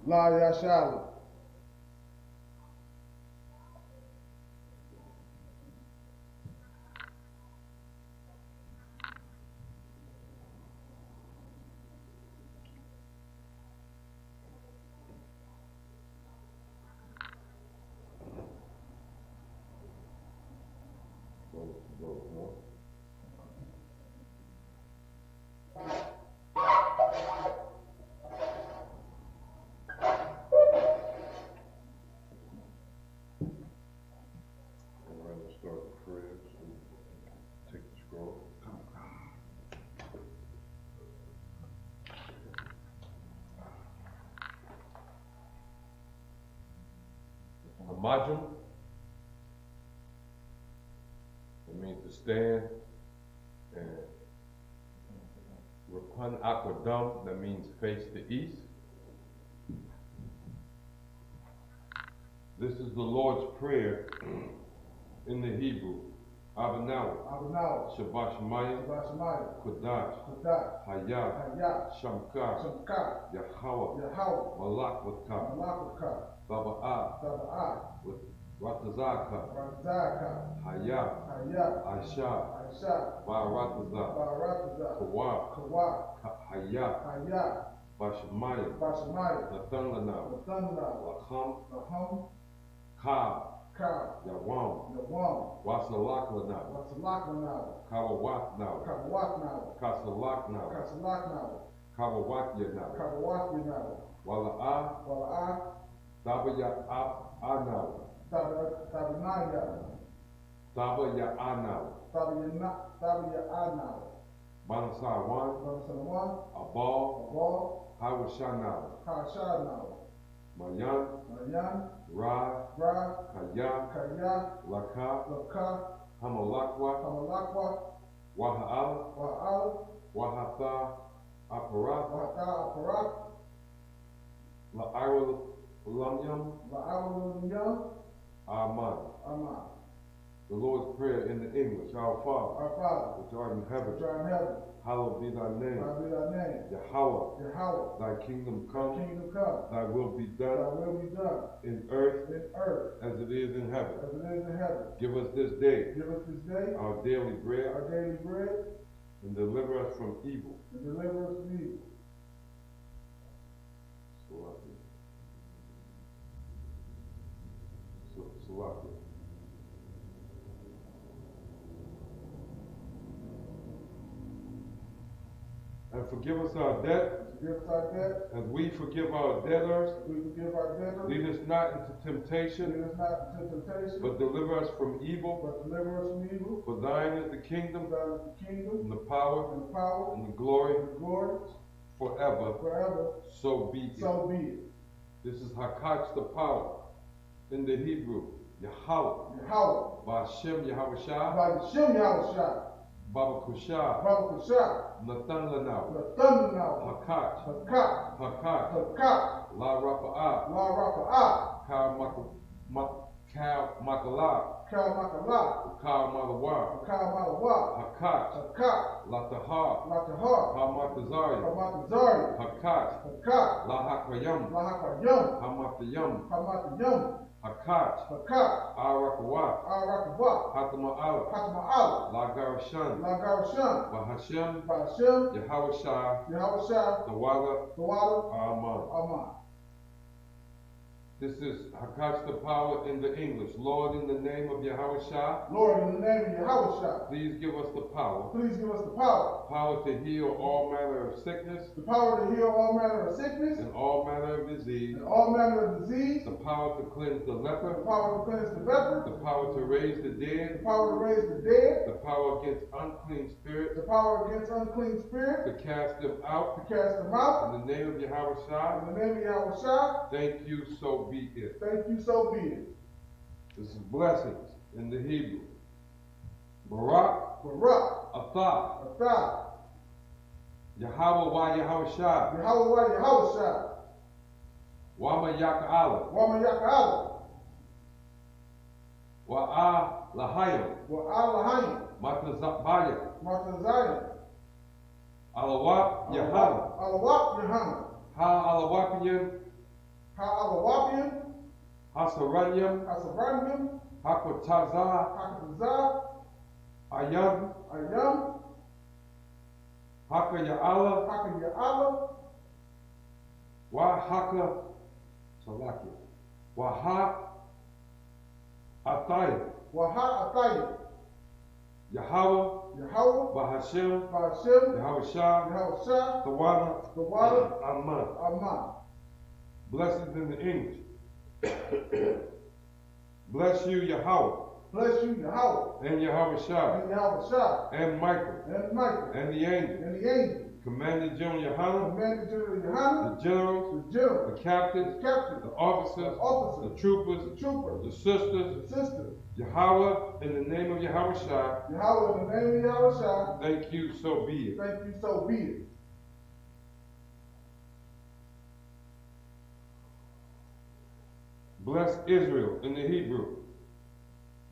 La Yashali. Majum, it means to stand, and Rapun Aquadum, that means face the east. This is the Lord's Prayer in the Hebrew. Abanawa, Shabbat Shemayim, Kodash, Hayah, Shamkar, Yahweh, Malak, Baba'ah, Ratazaka, Hayah, Aisha, Barataza, Kawah, Hayah, Bashamayim, Nathanlana, Lacham, Ka, Yawam, Wasalaklanau, Kawawatnau, Kasalaknau, Kawawatyanau, Wala'ah, Tabaya'anau, Banasawan, Abal, Hawashanau, Mayan, Ra, Kaya, Laka, Hamalakwa, Waha'al, Wahatha, Aparat, La'arulamyam, Aman. The Lord's Prayer in the English. Our Father, which art in heaven, hallowed be thy name. Yahweh, thy kingdom come, thy will be done, in earth as it is in heaven. Give us this day our daily bread, and deliver us from evil. Salaki. And forgive us our debt, as we forgive our debtors. Lead us not into temptation, but deliver us from evil. For thine is the kingdom, and the power, and the glory, forever. So be it. This is Hakach, the power, in the Hebrew. Yahweh. Ba'ashem Yahweh Baba Kusha, Nathan Lanau, Hakat, La Rapa'ah, Kal Makalah, Kal Malawa, Hakat, Latahar, Hamatazari, Hakat, La Hakwayam, Hamatayam, Hakat, Arakawat, Hatama'al, Lagarashan, Bahashem, Yahawashah, the Aman. This is Hakach the power in the English. Lord, in the name of Yahawashah. Please give us the power. Power to heal all manner of sickness. And all manner of disease. The power to cleanse the leper. The power to raise the dead. The power against unclean spirits. To cast them out. In the name of Yahawashah. Thank you, so be it. This is blessings in the Hebrew. Barak, Atah, Yahweh wa Yahawashah, Wama Yaka'ala, Wa'a Lahayim, Matazabaya, Alawat Yahana, Ha Alawapiyam, Ha'alawapim, Hasaranyam, Hasaranyam, Hakotazah, Hakatazah, Ayam, Ayam, Hakaya'ala, Hakaya'ala, Wahaka, Salaki, Waha, Atayim, Waha'atayim, Yahweh, Yahweh, Bahashem, Ba'ashem, Yahweh Shah, Yahushua, Tawada, Tawada, Aman. Aman. Blessed in the English. Bless you, Yahweh, Bless you, Yahweh, and Yahweh Shah, and Yahushua, and Michael, and Michael, and the angel, and the angel, Commander General Yohanan, Commander General Yohanan, the generals, the general, the captains, the captain, the officers, the officer, the troopers, the trooper, the sisters, the sister, Yahweh, in the name of Yahweh Shah, Yahweh, in the name of Yahushua, thank you, so be it. thank you, so be it. Bless Israel in the Hebrew.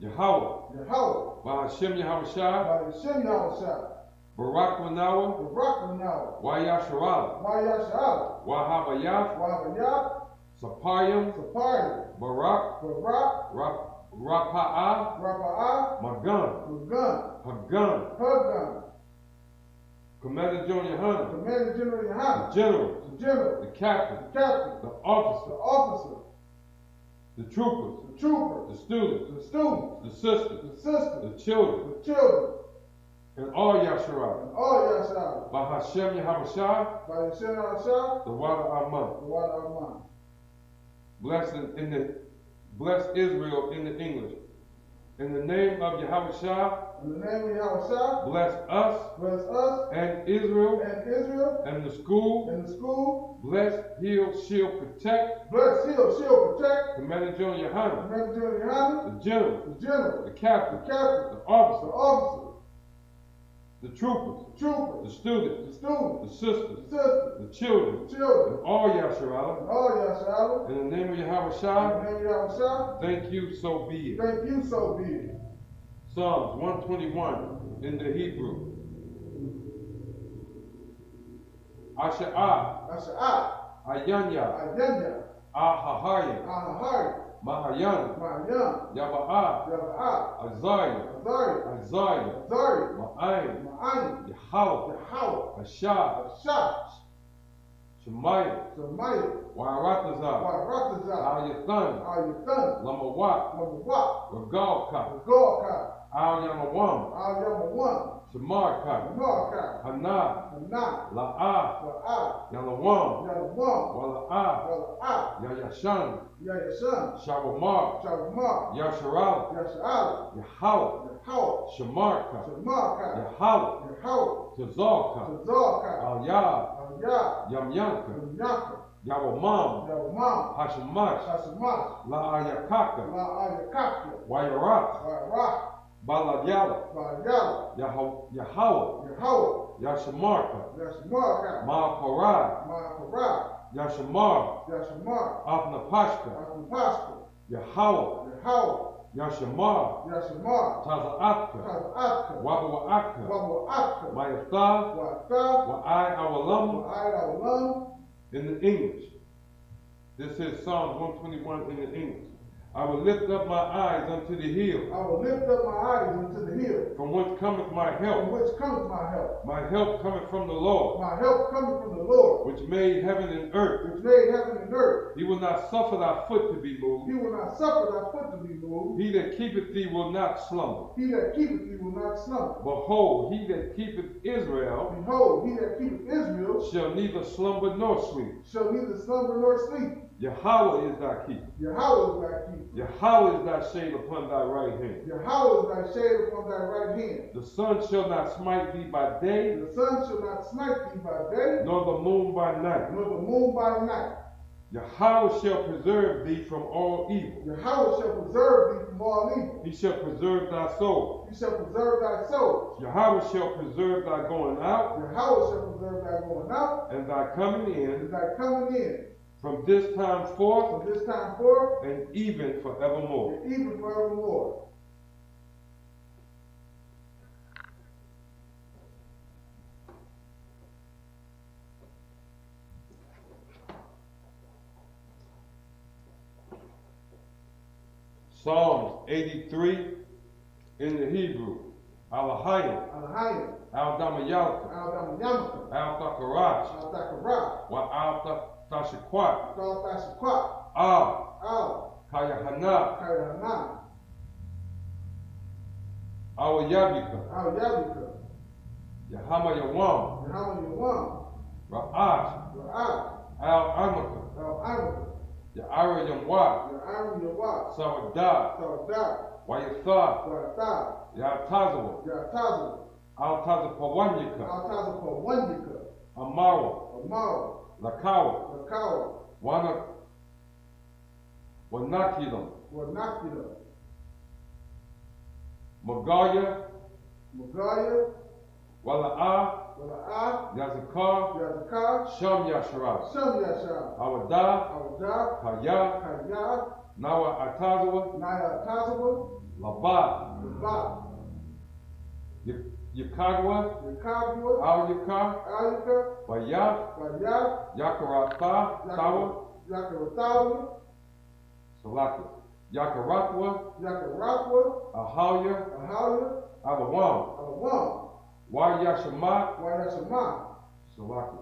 Yahweh, Yahweh, Bahashem Yahweh Shah, by Hashem Yahushua, Barak Wanawa, the rock now, Wayasharala, Wayasha'ala, Wahabayah, Wahabayah, Sapayim, Sapari, Barak, Barak, Rapa'ah, Rapa'ah, Magan, Magan, Hagan, Hagan, Commander General Yohanan, Commander General the Yohanan, generals, the general, the captain, the captain, the the officer, officer, the troopers, the trooper, the students, the student, the sisters, the sister, the children, the children, and all Yasharah, and all Yasha'ala, Bahashem Yahweh Shah, by Hashem Yahushua, the water Aman. the water Aman. Bless Israel in the English. In the name of Yahweh Shah, In the name of Yahushua, bless us bless us and Israel and Israel and the school. and the school. Bless, heal, shield, protect. Bless, heal, shield, protect. Commander General Yohanan, Commander General Yohanan, the general, the general, the the captain, captain, the the officer, officer, the troopers, the trooper, the students, the student, the the sisters, sister, the children, the children, and all Yasharah. and all Yasha'ala. In the name of Yahweh In Shah, the name of Yahushua, thank you, so be it. thank you, so be it. Psalms 121 in the Hebrew. Asha'ah, Asha'ah, Ayanya, Ayanya, Ahahaya, Ahahari, Mahayan, Mahayan, Yaba'ah, Yaba'ah, Isaiah, Azari, Isaiah, Azari, Ma'ayin, Ma'ayin, Yahweh, Yahweh, Ashah, Ashah, Shemaiah, Shemaiah, Waratazah, Waratazah, Al-Yathan, Al-Yathan, Lamawat, Lamawat, Regalka, Regalka, Al-Yamawam, Al-Yamawam, Shamarka, Marka, Hana, Hanah, La'ah, La'ah, Yalawam, Yalawam, Wala'ah, Wala'ah, Yayashan, Yayashan, Shawamar, Shalmar, Yasharal, Yasha'ala, Yahweh, Yahweh, Shamarka, Shamarka, Yahweh, Yahweh, Tazalka, Tazalka, Al-Yah, Al-Yah, Yamyanka, Yaka, Yawamam, Yawamam, Hashamash, Hashamash, La'ayakaka, La'ayakaka, Wayarat, Wa'arach, Baladyala, Ba'yala, Yahweh, Yahweh, Yashamarka, Yashmarka, Ma'aparad, Ma'aparah, Yashamar, Yashamar, Apnapashka, Akupashka, Yahweh, Yahweh, Yashamar, Yashamar, Taza'atka, Taz'atka, Wabawa'atka, Wa'atka, Mayatha, Wa'atka, Wa'ai Awalam, Wa'alam, in the English. This is Psalms 121 in the English. I will lift up my eyes unto the hill, I will lift up my eyes unto the hill, from whence cometh my from help. which cometh my help. My help cometh from the Lord, My help cometh from the Lord, which made heaven and earth. which made heaven and earth. He will not suffer thy foot to be moved. He will not suffer thy foot to be moved. He that keepeth thee will not slumber. He that keepeth thee will not slumber. Behold, he that keepeth Israel Behold, he that keepeth Israel shall neither slumber nor sleep. shall neither slumber nor sleep. Yahweh is thy keeper. Yahweh is thy keeper. Yahweh is thy shade upon thy right hand. Yahweh is thy shade upon thy right hand. The sun shall not smite thee by day, The sun shall not smite thee by day, nor the moon by night. nor the moon by night. Yahweh shall preserve thee from all evil. Yahweh shall preserve thee from all evil. He shall preserve thy soul. He shall preserve thy soul. Yahweh shall preserve thy going out Yahweh shall preserve thy going out and thy coming in and thy coming in from this time forth from this time forth and even forevermore. and even forevermore. Psalms 83 in the Hebrew. Alahayim. Alahayim. Al-Damayalka. Al-Damayamaka. Al-Takarach. Al-Takarach. Wa Al-Tashikwat. Al-Tashikwat. Al. Al. Kayahana. Kayana. Al-Yabika. Al-Yabika. Yahama Yawam. Yahama Yawam. Ra'at. Ra'at. Al-Amaka. Al-Amaka. Ya'ara Yamwat. Ya'ara Yawat. Sawadat. Sawadat. Wayatha. Wa'atha. Ya'tazawa. Ya'tazawa. Al-Tazapawanyika. Al-Tazapawanyika. Amara. Amara. Lakawa. Lakawa. Wanakilam. Wanakila. Magaya. Magaya. Wala'a. Wala'a. Yazakar. Yazakar. Sham Yashara. Sham Yashar. Awada. Awada. Kaya. Kaya. Nawa Atazawa. Naya Atazawa. Labat. Labat. Yakadwa. Yakadwa. Al-Yakar. Al-Yakar. Bayat. Bayat. Yakarata. Tawa. Yakaratawa. Salaki. Yakaratwa. Yakaratwa. Ahalya. Ahalya. Alawam. Alawam. Wayashamat. Wayashamat. Salaki.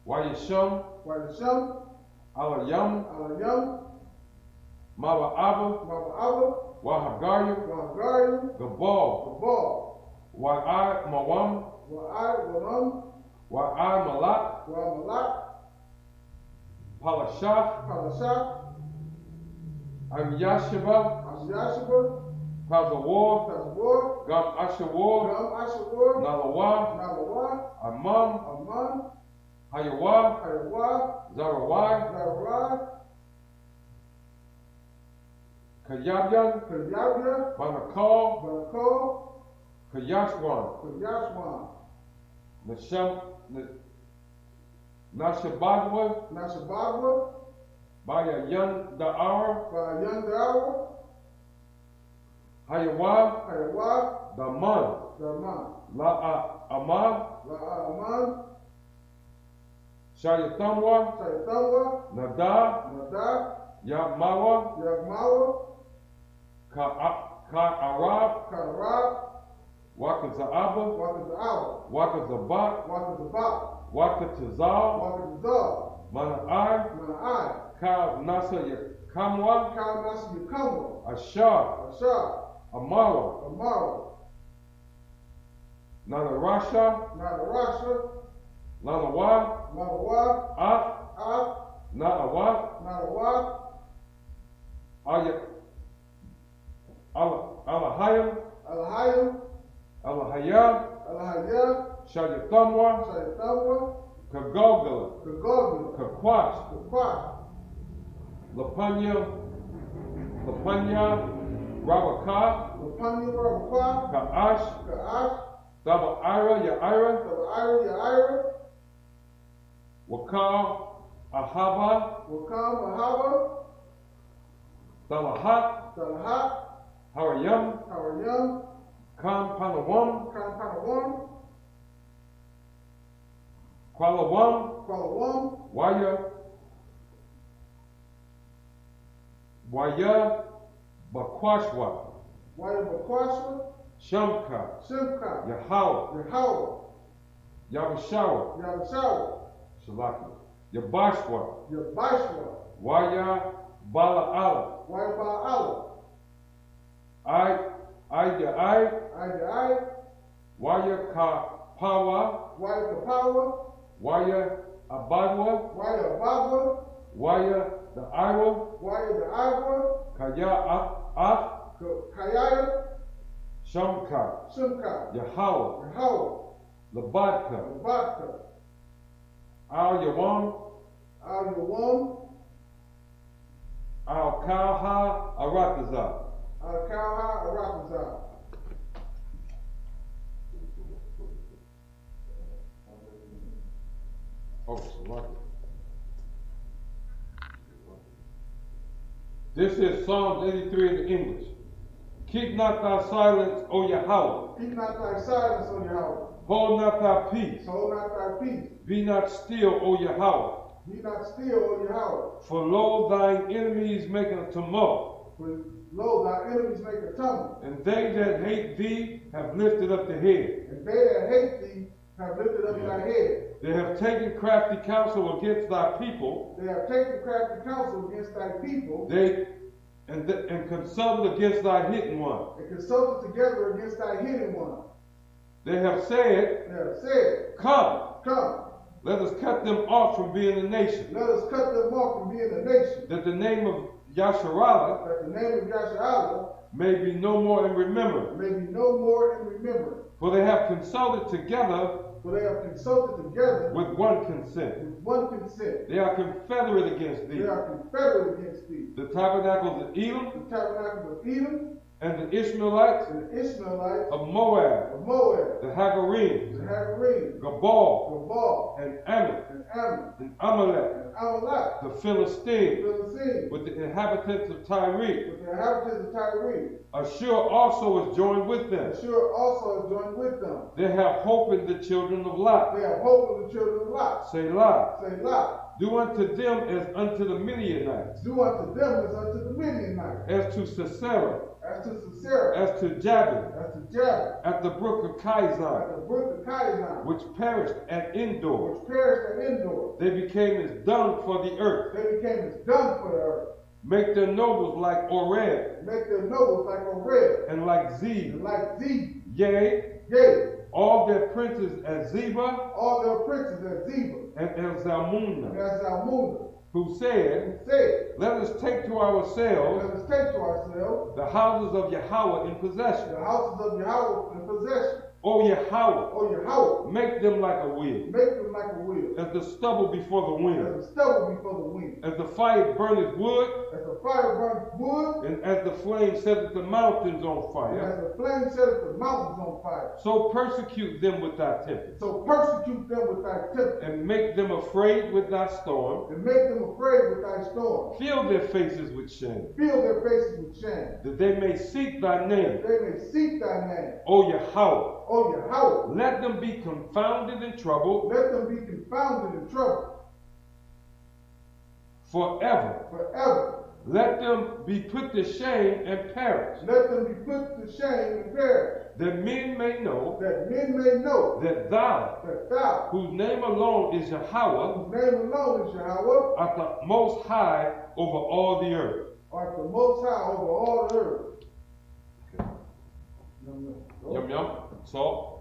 Wayasham. Wayasham. Alayam. Alayam. Mawa'aba. Mawa'aba. Wahagarya. Wahagarya. Gabal. Gabal. Wa'i Mawam. Wa'i Walam. Wa'i Malak. Wa'i Malak. Palashah. Palashah. Amyashiba. Amyashiba. Pazawar. Pazawar. Gam Ashawar. Gam Ashawar. Nalawa. Nalawa. Amam. Amman. Hayawa. Hayawa. Zarawai. Zarawai. Kayabyan. Kayabya. Banakal. Banakal. Kayashwan. Kayashwan. Nashabadwa. Nashabadwa. Bayayan Da'ar. Bayayan Da'ar. Hayawa. Hayawa. Daman. Daman. La'aman. La'aman. Shayatamwa. Shayatamwa. Nada. Nada. Yamawa. Yagmawa. Ka'arab. Ka'arab. Wakaza'aba. Wakaza'aba. Wakazabat. Wakazabat. Wakatazal. Wakatazal. Mana'ai. Mana'ai. Ka'nasa Yakamwa. Ka'nasa Yakamwa. Ashar. Ashar. Amara. Amara. Nadarasha. Nadarasha. Lanawa. Lanawa. Ak. Na'awa. Na'awa. Alahayim. Alahayim. Alahaya. Alahaya. Shayatamwa. Shayatamwa. Kagogala. Kagogala. Kakwash. Kakwash. Lapanya. Rabaka. Lapanya. Rabaka. Ka'ash. Ka'ash. Taba'ira. Ya'ira. Taba'ira. Ya'ira. Wakam. Ahaba. Wakam. Ahaba. Talahat. Talahat. Harayam. Harayam. Kam Panawam. Kam Panawam. Kwalawam. Kwalawam. Waya Bakwashwa. Waya Bakwashwa. Shamka. Shimka. Yahawa. Yahawa. Yabashawa. Yabashawa. Shalaki. Yabashwa. Yabashwa. Waya Bala'ala. Waya Bala'ala. I. Waya Kapawa. Waya Kapawa. Waya Abadwa. Waya Abadwa. Waya the Iowa. Waya the Iowa. Kaya Kayaya. Shamka. Shimka. Yahawa. Yahawa. Labadka. Labadka. Al Yawam. Al Yawam. Al Kalha Arakaza. Al Kalha Arakaza. This is Psalms 83 in the English. Keep not thy silence, O Yahweh. Keep not thy silence, O Yahweh. Hold not thy peace. Hold not thy peace. Be not still, O Yahweh. Be not still, O Yahweh. For lo, thine enemies make a tumult. For lo, thy enemies make a tumult. And they that hate thee have lifted up the head. And they that hate thee have lifted up thy head. They have taken crafty counsel against thy people. They have taken crafty counsel against thy people. And consulted against thy hidden one. And consulted together against thy hidden one. They have said, Come, let us cut them off from being a nation. Let us cut them off from being a nation. That the name of Yasharallah may be no more in remembrance. For they have consulted together with one consent. They are confederate against thee. The tabernacles of Edom, and the Ishmaelites of Moab, the Hagarenes, Gabal, and Ammon, and Amalek, the Philistines, with the inhabitants of Tyre. Ashur also is joined with them. They have hope in the children of Lot. Selah. Do unto them as unto the Midianites. As to Sisera. As to Jabin. At the brook of Kizon. Which perished at Endor. They became as dung for the earth. Make their nobles like Oreb. And like Zeb. Yea. All their princes as Zeba. And as Zalmunna. Who said, Let us take to ourselves the houses of Yahweh in possession. O Yahweh, make them like a wheel. As the stubble before the wind. As the fire burneth wood. And as the flame setteth the mountains on fire. So persecute them with thy tempest. And make them afraid with thy storm. Fill their faces with shame. That they may seek thy name. O Yahweh, let them be confounded and troubled. Forever. Let them be put to shame and perish. That men may know that thou, whose name alone is Yahweh, art the most high over all the earth. Okay. Yum yum. Salt.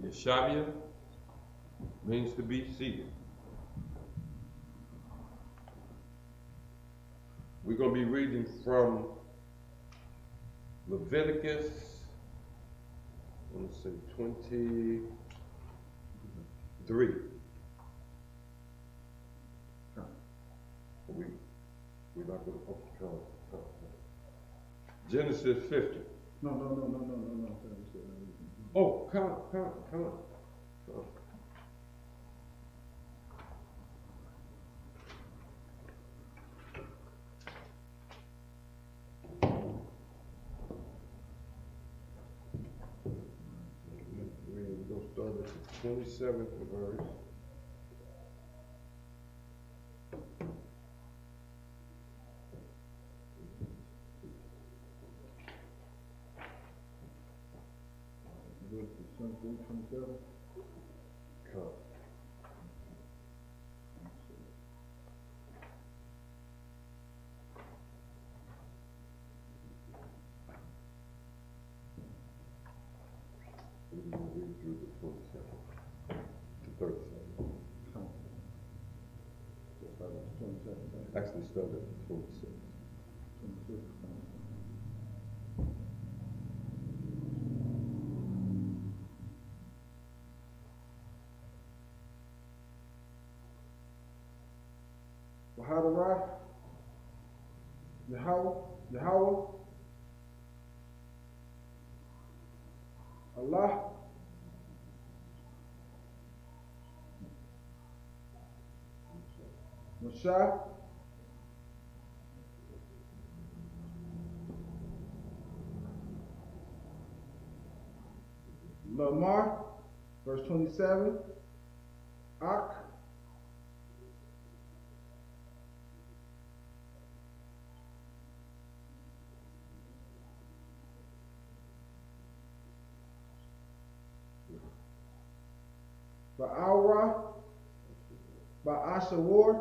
Yeshavia means to be seated. We're going to be reading from Leviticus, let's see, 23. We're not going to count. Genesis 50. No. Oh, count. We're going to start at the 27th verse. We're going to read through the 27th to 37th. Actually, start at the 26th. Yahweh, Allah, Mashah, Lamar, verse 27. Ak. Ba'awa, Ba'asha Ward,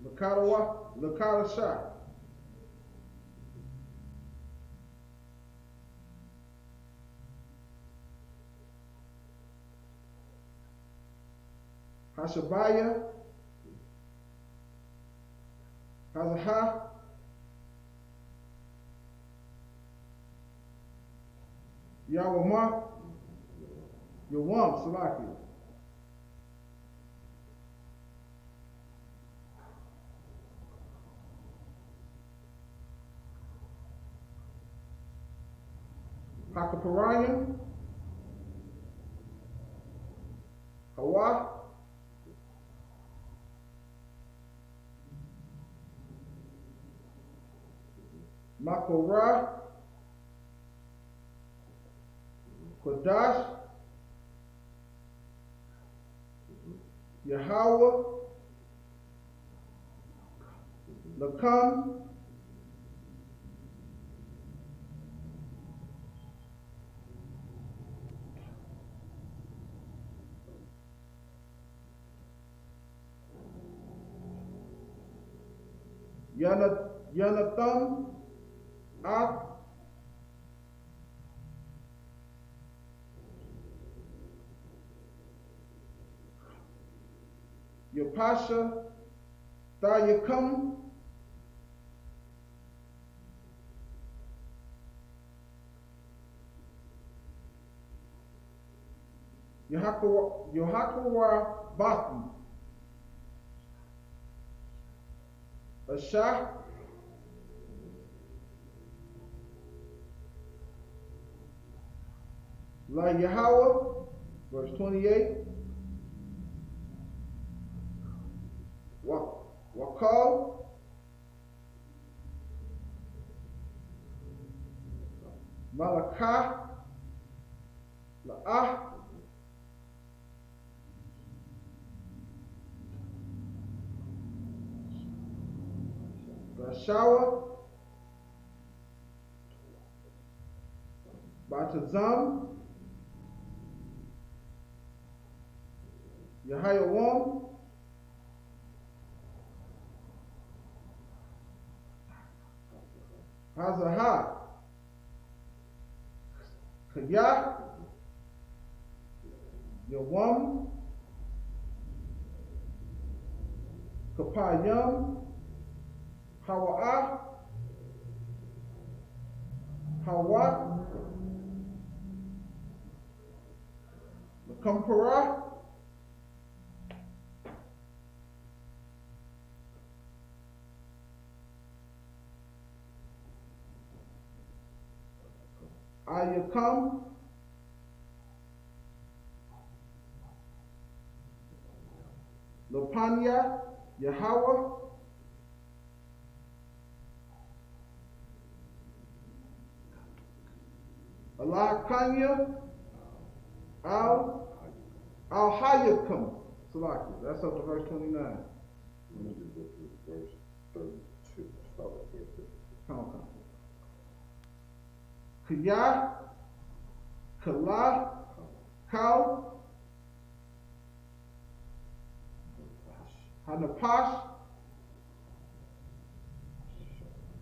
Lakata Shah, Hashabaya, Hazaha, Yawama, Yawam, Salaki. Hakaparayim, Hawa, Makorah, Kodash, Yahweh, Lakam, Yanatham, Ak, Yapasha, Thayakam, Yohakawar Batu, Ashah, La Yahweh, verse 28. Wakal, Malakah, La'ah, Rashawa, Batazam, Yahayawam, Hazaha, Kayah, Yawam, Kapayam, Hawa'ah, Hawa, Kampara, Ayakam, Lopanya, Yahweh, Allah Kanya, Al-Hayakam. Salaki. That's up to verse 29. Let me just go through verse 32. Start at verse 32. Come. Kiyah, Kala, Kal, Hanapash,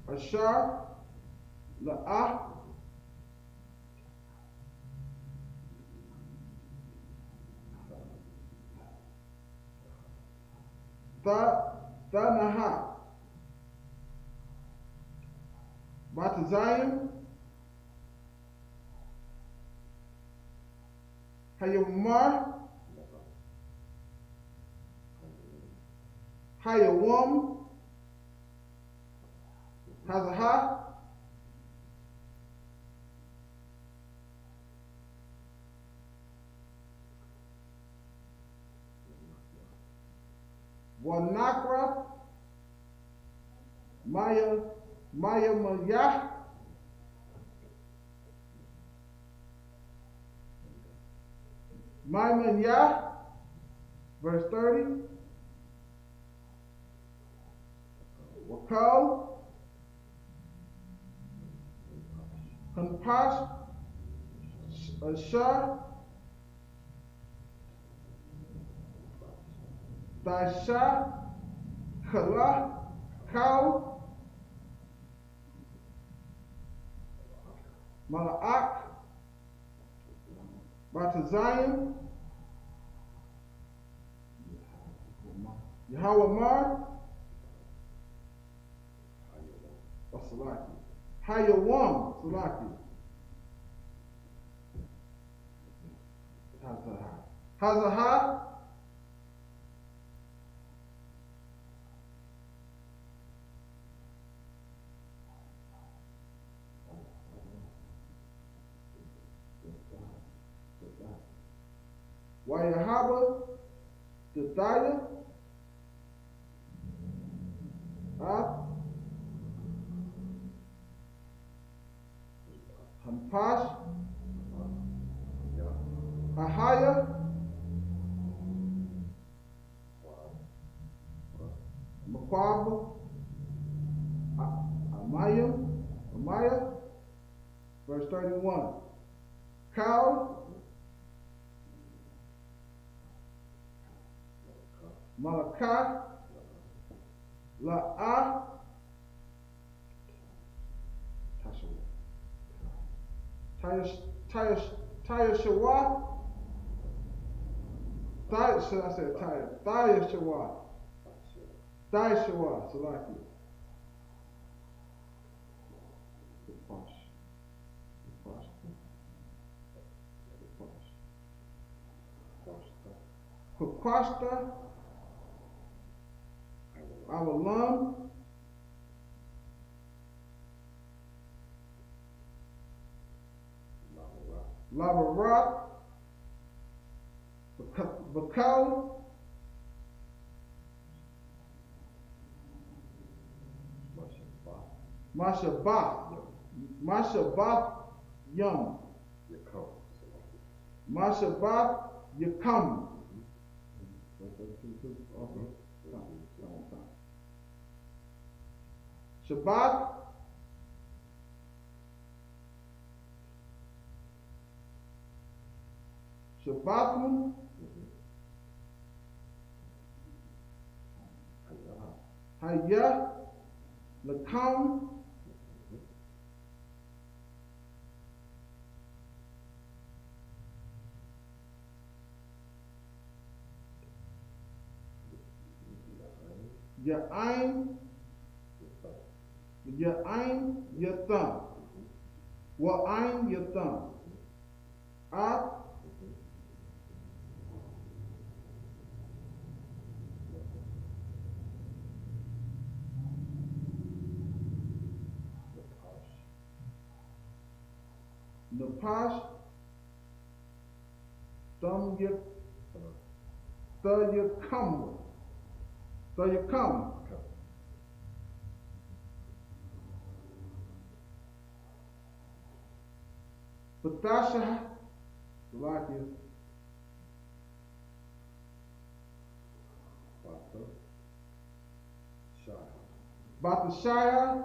Ashar, La'ah, Thanaha, Batazayim, Hayamar, Hayawam, Hazaha, Wanakra, Maya Mayah, Maiman Yah, verse 30. Wakal, Hanpash, Shah, Daisha, Kala, Kau, Mala'ak, Batazayim, Yahawamar, Salaki, Hayawam, Salaki, Hazaha, Wayahaba, Jediah, Hampash, Ahaya, Makwab, Amaya, verse 31. Kal, Malakah, La'ah, Tayashawa, should I say Tayashawa, Tayashawa, Salaki. Kukwashta, Awalam, Lavarat, Bakal, Mashabath Yum, Mashabath Yakam. Shabbat, Shabbatum, Hayah, Lakam, Ya'ain, Yatham, Wa'ain Yatham, At, Napash, Thayakam, Batasha, Salakia, Batashaya,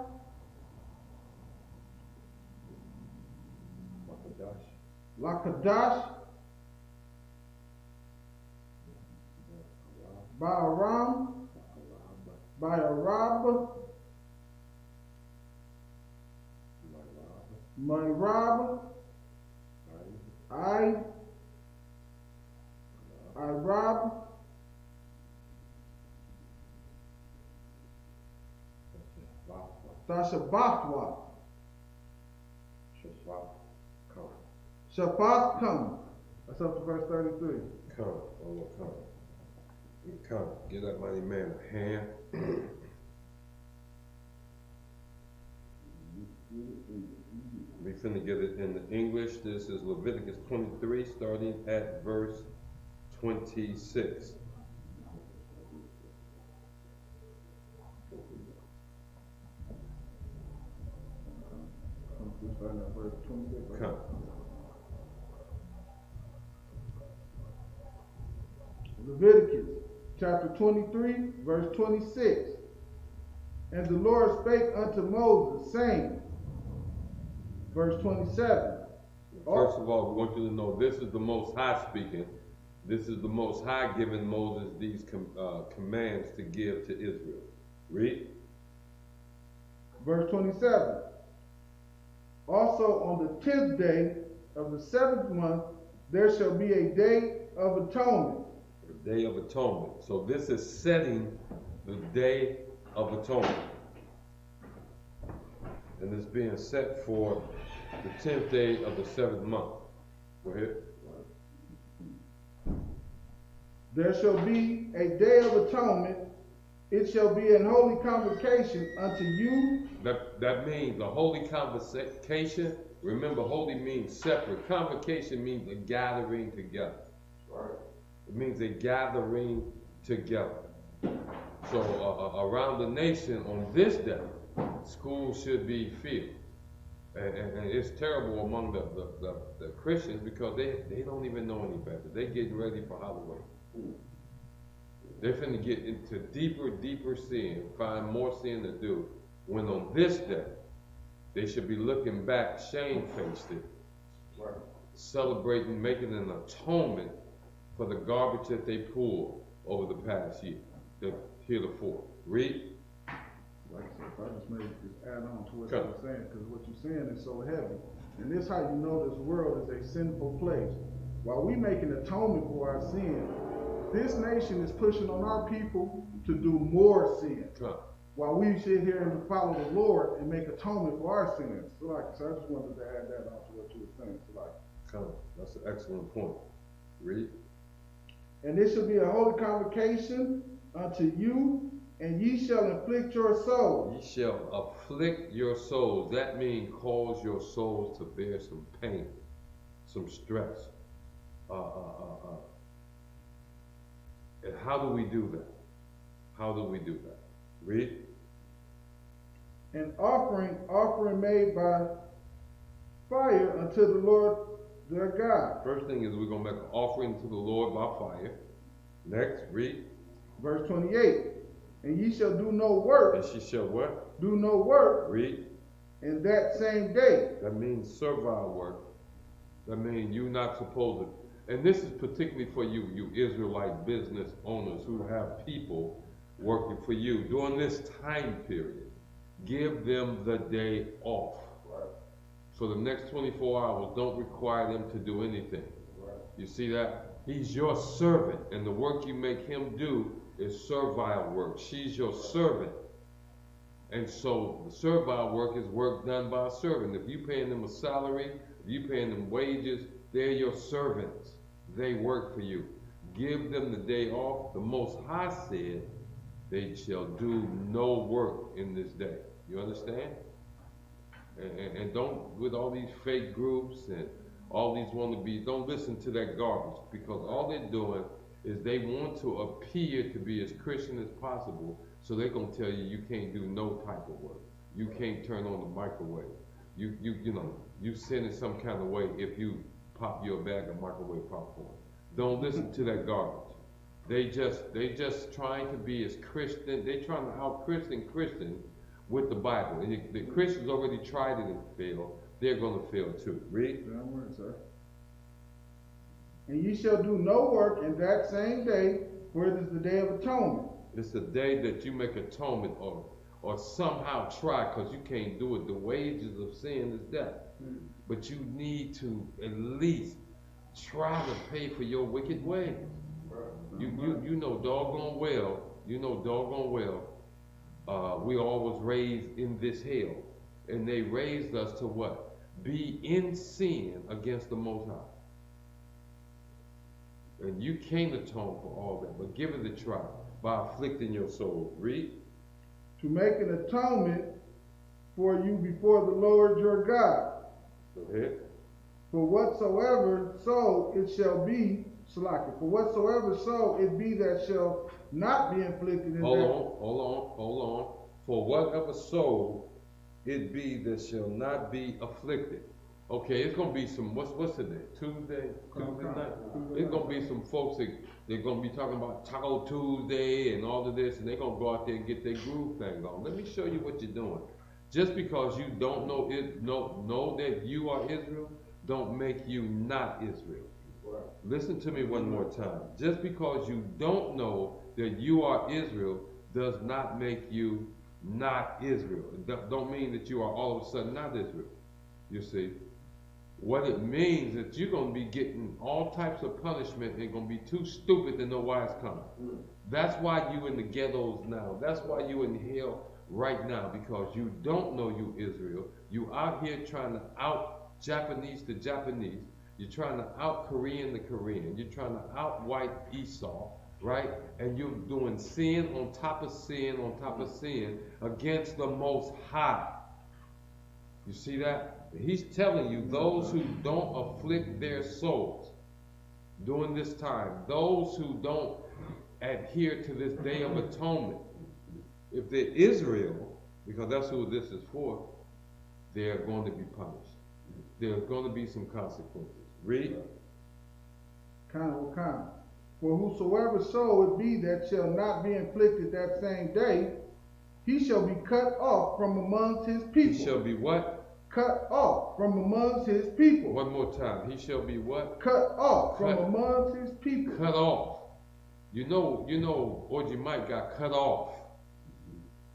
Lakadash, Ba'aram, Ba'arab, Mayrab, Irab, Tashabathwa, Shabbat come. That's up to verse 33. Come, oh come. You come. Get that mighty man a hand. We finna get it in the English. This is Leviticus 23, starting at verse 26. Starting at verse 26. Come. Leviticus chapter 23, verse 26. And the Lord spake unto Moses, saying, verse 27. First of all, we want you to know this is the Most High speaking. This is the Most High giving Moses these commands to give to Israel. Read. Verse 27. Also on the 10th day of the 7th month, there shall be a day of atonement. The day of atonement. So this is setting the day of atonement. And it's being set for the 10th day of the 7th month. Go ahead. There shall be a day of atonement. It shall be an holy convocation unto you. That means a holy convocation. Remember, holy means separate. Convocation means a gathering together. Right? It means a gathering together. So around the nation on this day, schools should be filled. And it's terrible among the Christians because they don't even know any better. They're getting ready for Halloween. They're finna get into deeper sin, find more sin to do, when on this day, they should be looking back shamefaced, right, celebrating, making an atonement for the garbage that they pulled over the past year, the heretofore. Read. Like I said, if I just maybe just add on to what you're saying, because what you're saying is so heavy. And this is how you know this world is a sinful place. While we make an atonement for our sin, this nation is pushing on our people to do more sin. While we sit here and follow the Lord and make atonement for our sins. So I just wanted to add that on to what you were saying. That's an excellent point. Read. And this shall be a holy convocation unto you, and ye shall afflict your souls. Ye shall afflict your souls. That means cause your souls to bear some pain, some stress. And how do we do that? How do we do that? Read. An offering made by fire unto the Lord their God. First thing is we're going to make an offering to the Lord by fire. Next, read. Verse 28. And ye shall do no work. And she shall what? Do no work. Read. In that same day. That means servile work. That means you're not supposed to. And this is particularly for you Israelite business owners who have people working for you. During this time period, give them the day off. Right. So the next 24 hours, don't require them to do anything. Right. You see that? He's your servant, and the work you make him do is servile work. She's your servant. And so the servile work is work done by a servant. If you're paying them a salary, if you're paying them wages, they're your servants. They work for you. Give them the day off. The Most High said they shall do no work in this day. You understand? And don't, with all these fake groups and all these wannabes, don't listen to that garbage, because all they're doing is they want to appear to be as Christian as possible, so they're going to tell you you can't do no type of work. You can't turn on the microwave. You sin in some kind of way if you pop your bag of microwave popcorn. Don't listen to that garbage. They just trying to be as Christian. They're trying to out-Christian with the Bible. And the Christians already tried it and failed. They're going to fail too. Read. That word, sir. And ye shall do no work in that same day, for it is the day of atonement. It's the day that you make atonement or somehow try, because you can't do it. The wages of sin is death. But you need to at least try to pay for your wicked ways. You know doggone well, we all was raised in this hell. And they raised us to what? Be in sin against the Most High. And you can't atone for all that, but give it a try by afflicting your soul. Read. To make an atonement for you before the Lord your God. Go ahead. For whatsoever soul it shall be, Salaki, for whatsoever soul it be that shall not be inflicted in Hold on. For whatever soul it be that shall not be afflicted. Okay, it's gonna be some. What's today? Tuesday night. It's gonna be some folks that they're gonna be talking about Taco Tuesday and all of this, and they're gonna go out there and get their groove thing on. Let me show you what you're doing. Just because you don't know know that you are Israel, don't make you not Israel. Listen to me one more time. Just because you don't know that you are Israel does not make you not Israel. It don't mean that you are all of a sudden not Israel. You see, what it means is that you're going to be getting all types of punishment and going to be too stupid to know why it's coming. That's why you in the ghettos now. That's why you in hell right now, because you don't know you Israel. You out here trying to out Japanese the Japanese. You're trying to out Korean the Korean. You're trying to out white Esau, right? And you're doing sin on top of sin on top of sin against the Most High. You see that? He's telling you, those who don't afflict their souls during this time, those who don't adhere to this Day of Atonement, if they're Israel, because that's who this is for, they're going to be punished. There's going to be some consequences. Read. For whosoever soul it be that shall not be inflicted that same day, he shall be cut off from amongst his people. He shall be what? Cut off from amongst his people. One more time. He shall be what? Cut off from amongst his people. Cut off. You know, Orgy Mike got cut off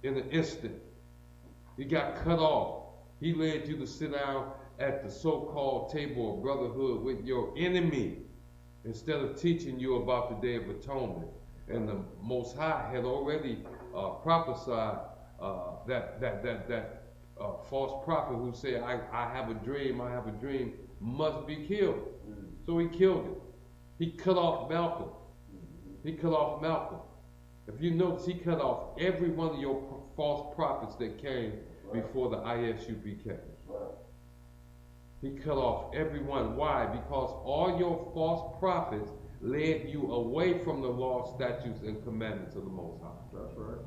in an instant. He got cut off. He led you to sit down at the so-called table of brotherhood with your enemy instead of teaching you about the Day of Atonement. And the Most High had already prophesied that false prophet who said, I have a dream, must be killed. So he killed him. He cut off Malcolm. If you notice, he cut off every one of your false prophets that came before the ISUPK. He cut off everyone. Why? Because all your false prophets led you away from the law, statutes, and commandments of the Most High. That's right.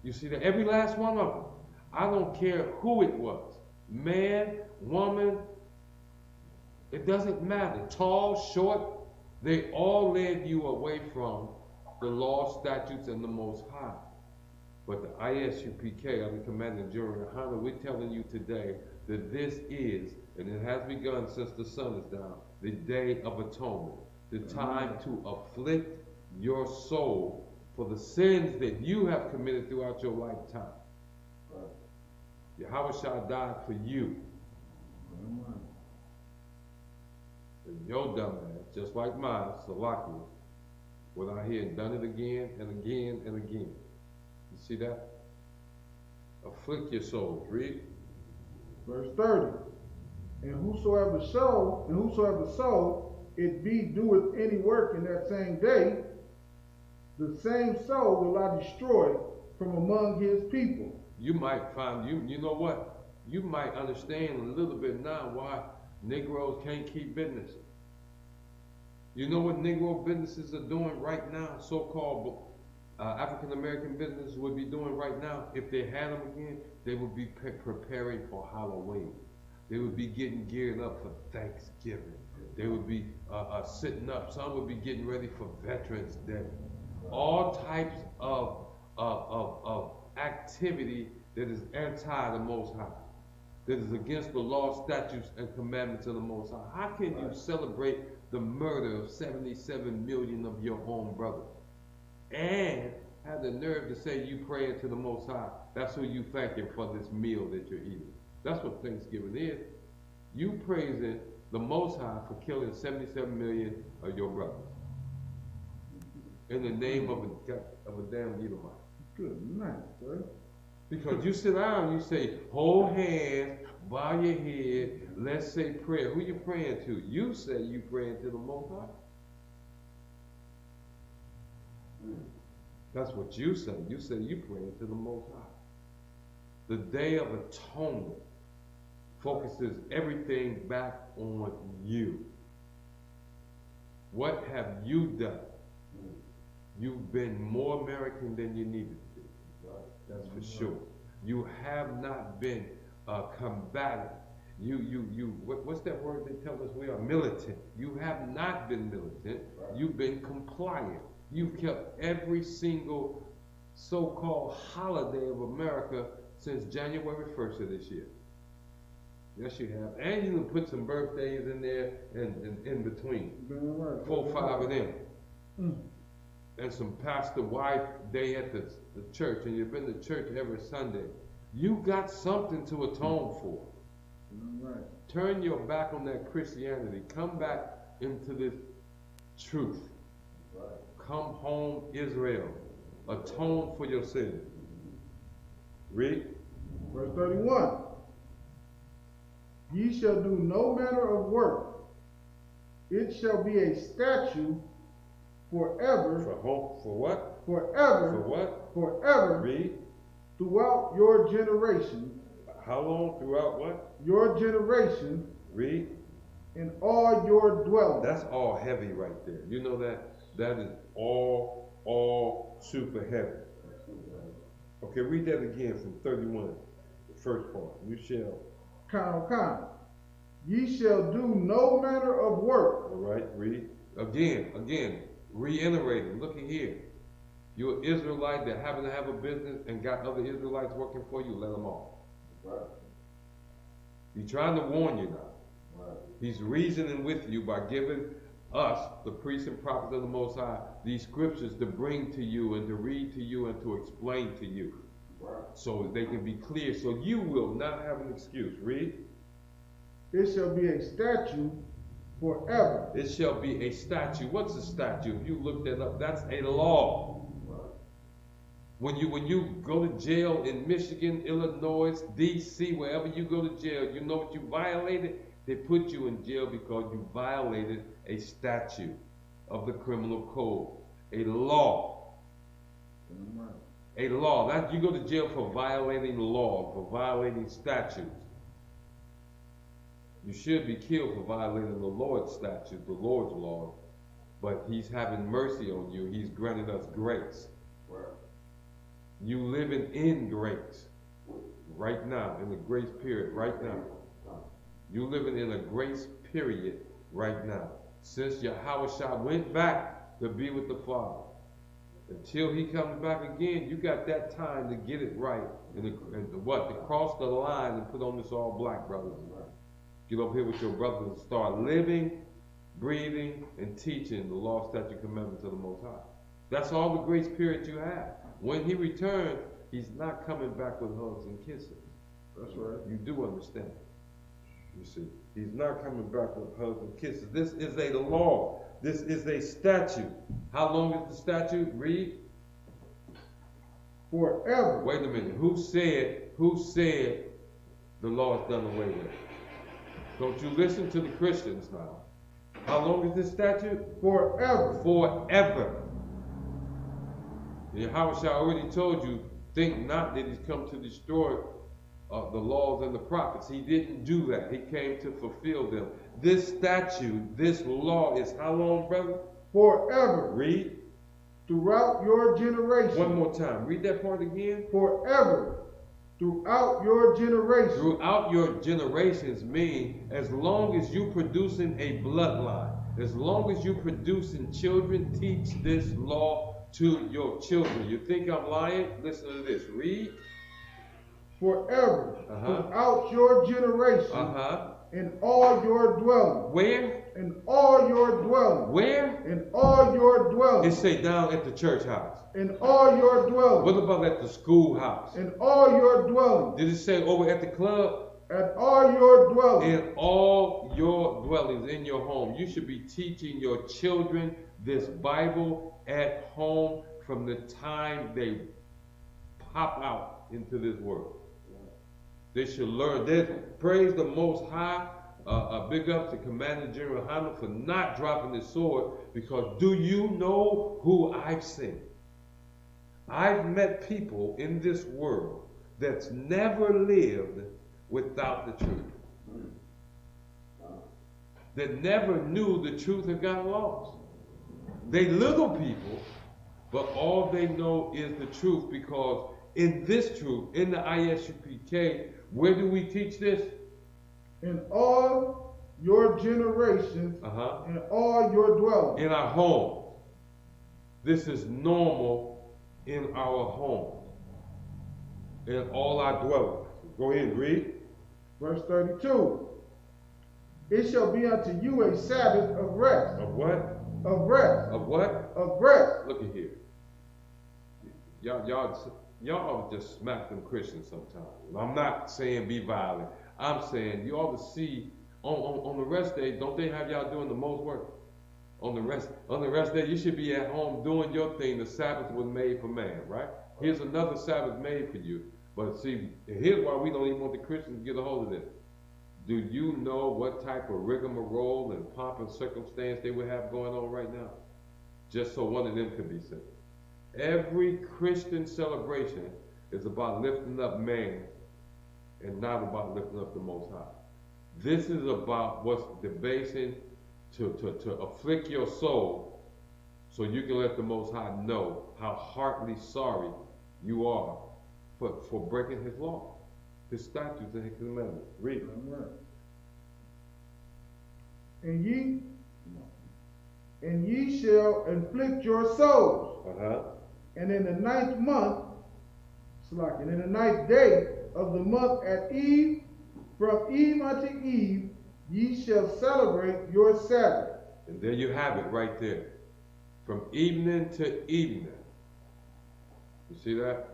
You see that? Every last one of them. I don't care who it was. Man, woman, it doesn't matter. Tall, short, they all led you away from the law, statutes, and the Most High. But the ISUPK, under Commander General Hunter, we're telling you today that this is, and it has begun since the sun is down, the Day of Atonement. The time to afflict your soul for the sins that you have committed throughout your lifetime. Yahweh shall die for you. And your dumb ass, just like mine, Salakia, went out here and done it again and again and again. You see that? Afflict your souls. Read. Verse 30. And whosoever soul it be doeth any work in that same day, the same soul will I destroy from among his people. You might find, you know what? You might understand a little bit now why Negroes can't keep business. You know what Negro businesses are doing right now? So-called African American businesses would be doing right now, if they had them again, they would be preparing for Halloween. They would be getting geared up for Thanksgiving. They would be sitting up. Some would be getting ready for Veterans Day. All types of activity that is anti the Most High, that is against the law, statutes, and commandments of the Most High. How can you celebrate the murder of 77 million of your own brothers and have the nerve to say you praying to the Most High? That's who you thanking for this meal that you're eating. That's what Thanksgiving is. You praising the Most High for killing 77 million of your brothers in the name of a damn Edomite. Good night, sir. Because you sit down and you say, hold hands, bow your head, let's say prayer. Who you praying to? You say you praying to the Most High. That's what you say. You say you praying to the Most High. The Day of Atonement focuses everything back on you. What have you done? You've been more American than you needed to be. That's for sure. You have not been combative. What's that word they tell us we are? Militant. You have not been militant. You've been compliant. You've kept every single so-called holiday of America since January 1st of this year. Yes, you have. And you can put some birthdays in there and in between. 4 or 5 of them. And some pastor wife day at the church, and you've been to church every Sunday. You got something to atone for. Right. Turn your back on that Christianity. Come back into this truth. Right. Come home, Israel. Atone for your sins. Read. Verse 31. Ye shall do no manner of work. It shall be a statute forever. For what? Forever. For what? Forever. Read. Throughout your generation. How long? Throughout what? Your generation. Read. In all your dwellings. That's all heavy right there. You know that? That is all super heavy. Okay, read that again from 31, the first part. You shall. Count. Ye shall do no manner of work. All right, read. Again, reiterating. Look at here. You're an Israelite that happen to have a business and got other Israelites working for you, let them off. Right. He's trying to warn you now. Right. He's reasoning with you by giving us, the priests and prophets of the Most High, these scriptures to bring to you and to read to you and to explain to you. Right. So they can be clear, so you will not have an excuse. Read. It shall be a statute forever. It shall be a statute. What's a statute? If you look that up, that's a law. When you go to jail in Michigan, Illinois, D.C., wherever you go to jail, you know what you violated? They put you in jail because you violated a statute of the criminal code, a law. A law. That you go to jail for violating law, for violating statutes. You should be killed for violating the Lord's statute, the Lord's law. But He's having mercy on you. He's granted us grace. You living in grace right now, in the grace period right now. You living in a grace period right now. Since Yahushua went back to be with the Father. Until He comes back again, you got that time to get it right. And to cross the line and put on this all black, brothers. Get up here with your brothers and start living, breathing, and teaching the law, statute, commandments of the Most High. That's all the grace period you have. When He returns, He's not coming back with hugs and kisses. That's right. You do understand. You see, He's not coming back with hugs and kisses. This is a law. This is a statute. How long is the statute? Read. Forever. Wait a minute. Who said the law is done away with? Don't you listen to the Christians now. How long is this statute? Forever. Forever. Yahushua already told you, think not that He's come to destroy the laws and the prophets. He didn't do that. He came to fulfill them. This statute, this law is how long, brother? Forever. Read. Throughout your generation. One more time. Read that part again. Forever. Throughout your generations. Throughout your generations mean as long as you producing a bloodline, as long as you producing children, teach this law to your children. You think I'm lying? Listen to this. Read. Forever. Throughout your generation. In all your dwellings. Where? In all your dwellings. Where? In all your dwellings. It say down at the church house. In all your dwellings. What about at the schoolhouse? In all your dwellings. Did it say over at the club? At all your dwellings. In all your dwellings, in your home. You should be teaching your children this Bible at home from the time they pop out into this world. They should learn this. Praise the Most High. Big up to Commander General Hanna for not dropping his sword, because do you know who I've seen? I've met people in this world that's never lived without the truth. That never knew the truth and got lost. They little people, but all they know is the truth, because in this truth, in the ISUPK, where do we teach this? in all your generations, in all your dwellings. In our homes. This is normal in our homes, in all our dwellings. Go ahead and read. Verse 32. It shall be unto you a Sabbath of rest. Of what? Of rest. Of what? Of rest. Look at here. Y'all just smack them Christians sometimes. I'm not saying be violent. I'm saying you ought to see on the rest day, don't they have y'all doing the most work? On the rest day, you should be at home doing your thing. The Sabbath was made for man, right? Here's another Sabbath made for you. But see, here's why we don't even want the Christians to get a hold of this. Do you know what type of rigmarole and pomp and circumstance they would have going on right now? Just so one of them could be saved. Every Christian celebration is about lifting up man and not about lifting up the Most High. This is about what's debasing to afflict your soul so you can let the Most High know how heartily sorry you are for breaking his law, his statutes, and his commandments. Read. And ye shall inflict your souls. And in the 9th month, and in the 9th day of the month at eve, from eve unto eve, ye shall celebrate your Sabbath. And there you have it right there. From evening to evening. You see that?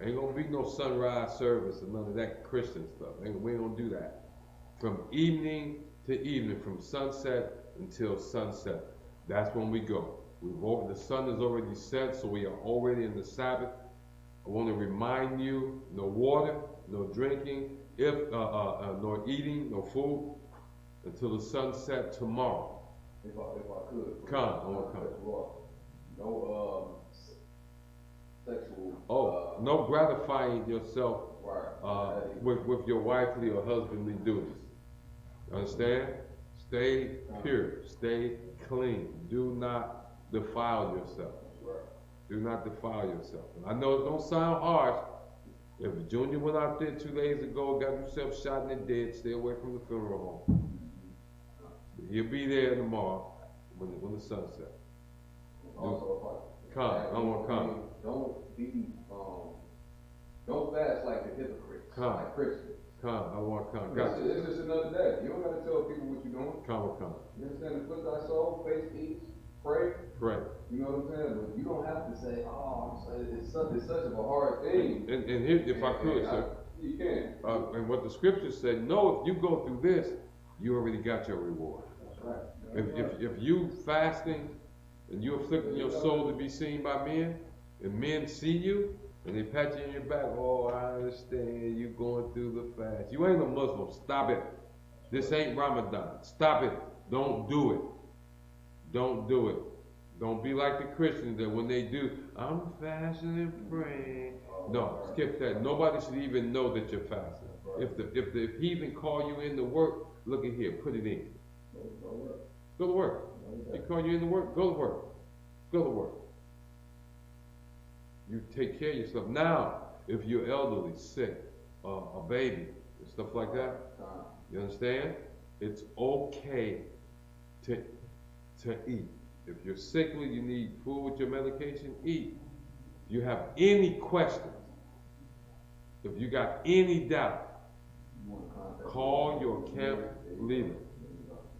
Ain't gonna be no sunrise service and none of that Christian stuff. We ain't gonna do that. From evening to evening, from sunset until sunset. That's when we go. The sun is already set, so we are already in the Sabbath. I want to remind you, no water, no drinking, nor eating, no food, until the sunset tomorrow. If I could. Come, I want to come. No sexual. No gratifying yourself with your wifely or husbandly duties. Understand? Stay pure. Stay clean. Do not defile yourself. Do not defile yourself. And I know it don't sound harsh. If Junior went out there 2 days ago, got himself shot in the dead, stay away from the funeral home. He'll be there tomorrow when the sun sets. Also, come. I want to come. Don't fast like the hypocrites. Come. Like Christians. Come. I want to come. It's just another day. You don't got to tell people what you're doing. Come. You understand? Put thy soul, face east, pray. You know what I'm saying? But you don't have to say, it's such of a hard thing. And here, if I could, sir. You can. And what the scriptures say, no, if you go through this, you already got your reward. That's right. If you fasting and you afflicting your soul to be seen by men, and men see you, and they pat you on your back, oh, I understand you going through the fast. You ain't a Muslim. Stop it. This ain't Ramadan. Stop it. Don't do it. Don't do it. Don't be like the Christians that when they do, I'm fasting and praying. No, skip that. Nobody should even know that you're fasting. If the heathen call you in to work, look at here, put it in. Go to work. They call you in to work, go to work. Go to work. You take care of yourself. Now, if you're elderly, sick, a baby, and stuff like that, you understand? It's okay to eat. If you're sickly, you need food with your medication, eat. If you have any questions, if you got any doubt, call your camp leader.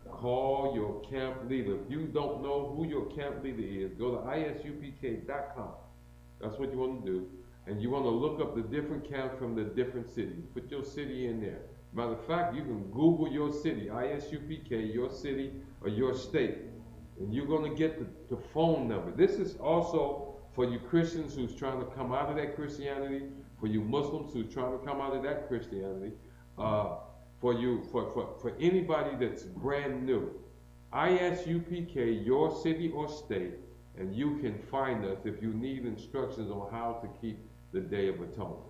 Call your camp leader. If you don't know who your camp leader is, go to isupk.com. That's what you want to do. And you want to look up the different camps from the different cities. Put your city in there. Matter of fact, you can Google your city, ISUPK, your city or your state. And you're going to get the phone number. This is also for you Christians who's trying to come out of that Christianity, for you Muslims who's trying to come out of that Christianity, for anybody that's brand new. ISUPK, your city or state, and you can find us if you need instructions on how to keep the Day of Atonement.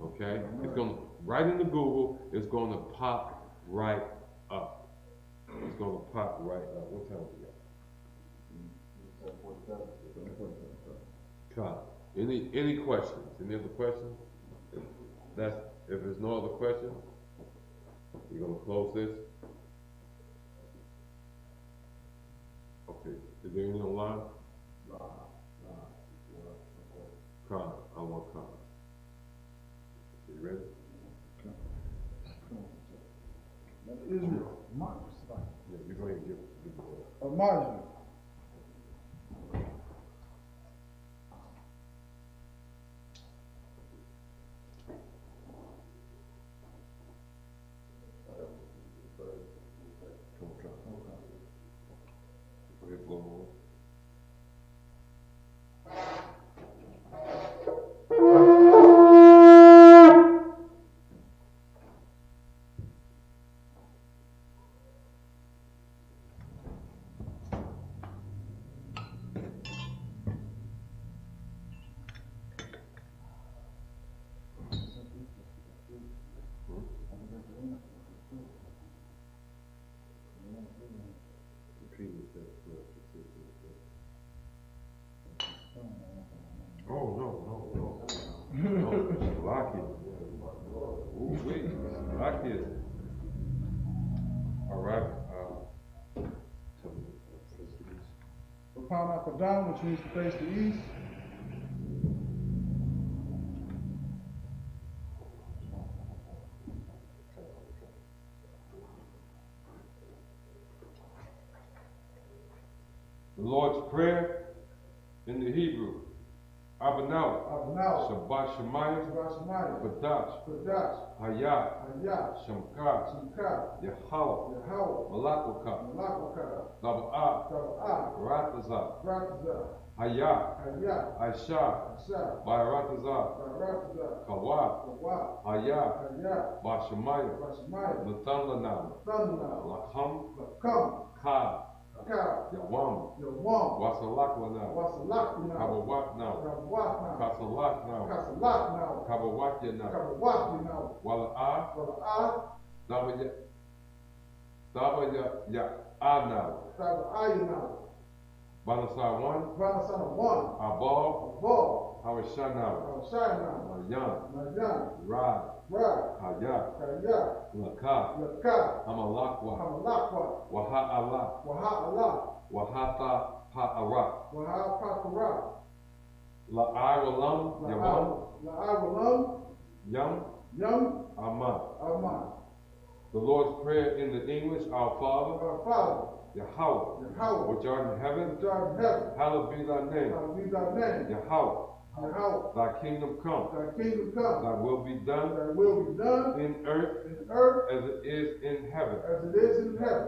Okay? It's going to, right into Google, it's going to pop right up. It's going to pop right up. What time we got? Come. Any questions? Any other questions? If there's no other questions, We're going to close this. Okay. Is there any online? Connor. I want Connor. You ready? Israel. Yeah, you go ahead and give the word. Marjorie. Oh, no. Lock it. Ooh, wait. Lock it. All right. Upon up or down, which means to face the east. The Lord's Prayer in the Hebrew. Abinau, Shabbat Shemayim, Badash, Hayat, Shamkat, Yahweh, Malakwaka, Daba'ah, Ratazah, Hayat, Aisha, Bayaratazah, Kawat, Hayat, Bashemayim, Nathan Lacham, Ka, Yawam, Wasalak now, Kabawat now, Kasalak now, Kabawat now, Wala'ah, Dabaya now, Banasar one, Abal, Hawashana, Yan, Rad, Hayat, Lakah, Hamalakwa, Waha'Allah, Wahata Pa'arat, La'awalam, Yam, Aman. The Lord's Prayer in the English, Our Father, Yahweh, which art in heaven, hallowed be thy name, Yahweh. Thy kingdom come, thy will be done, in earth, as it is in heaven.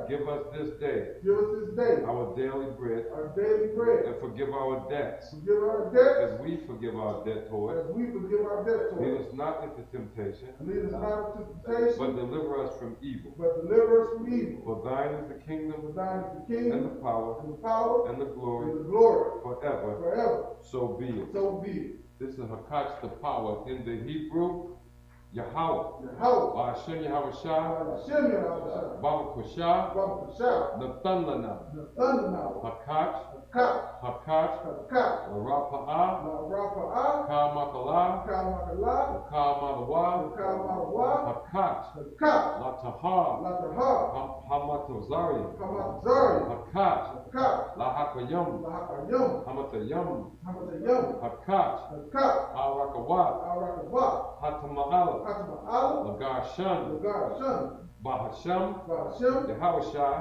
Give us this day, our daily bread, and forgive our debts, as we forgive our debtors. Lead us not into temptation, but deliver us from evil. For thine is the kingdom, and the power, and the glory, forever. So be it. This is Hakach, the power in the Hebrew. Yahweh. Hashem Yahweh Shah. Baba Kusha. Nathan Lana. Hakach. Rapa'ah. Kamakala. Kamadawa. Hakach. Latahar. Hamatazari. Hakach. Lahakayam. Hamatayam. Hakach. Arakawat. Hatama'ala. Lagashan. Bahasham. Yahawashah.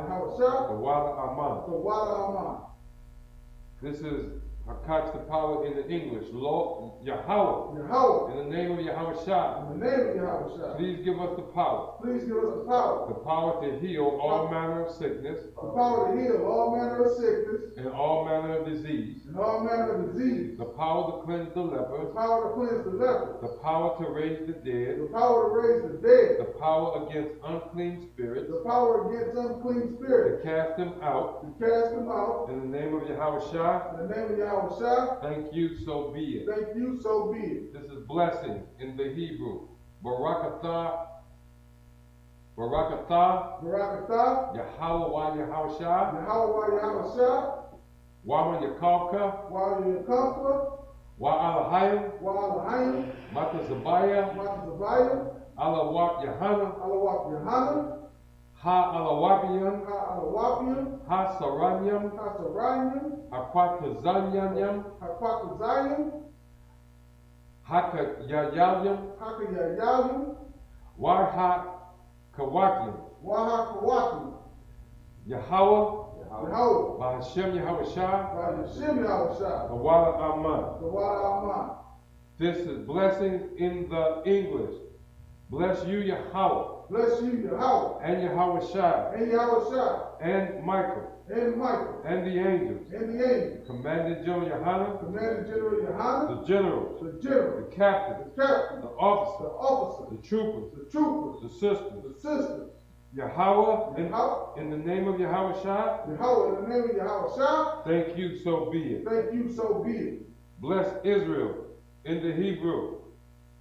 The Wala Aman. This is Hakach, the power in the English. Lord Yahweh. In the name of Yahawashah. Please give us the power. The power to heal all manner of sickness. And all manner of disease. The power to cleanse the leper. The power to raise the dead. The power against unclean spirits. To cast them out. In the name of Yahawashah. Thank you, so be it. This is blessing in the Hebrew. Barakatah. Yahweh wa Yahawashah. Waman Yakovka. Wa Alahayim. Mata Zabaya. Alawap Yahana, Alawap Yahana, Ha Alawapian, Ha Alawapian, Ha Saranyam, Ha Saranyam, Hakwatazanyam, Hakwatazayam, Haka Yayalyam, Haka Yayayam, Warha Kawakiam, Waha Kawaki, Yahweh, Yahweh, Bahashem Yahweh Shah, Bahashem Yahweh Shah, Kawala Aman. Kawala Aman. This is blessings in the English. Bless you, Yahweh, Bless you, Yahweh, and Yahweh Shah, and Yahweh Shah, and Michael, and Michael, and the angels. and the angels. Commanding General Yohanan, Commander General Yohana, the generals, the general, the captains, the captain, the the officers, officer, the troopers, the troopers, the sisters. the sisters. Yahweh, Yahweh, in the name of Yahweh Shah, Yahweh, in the name of Yahweh Shah, thank you, so be it. thank you, so be it. Bless Israel in the Hebrew.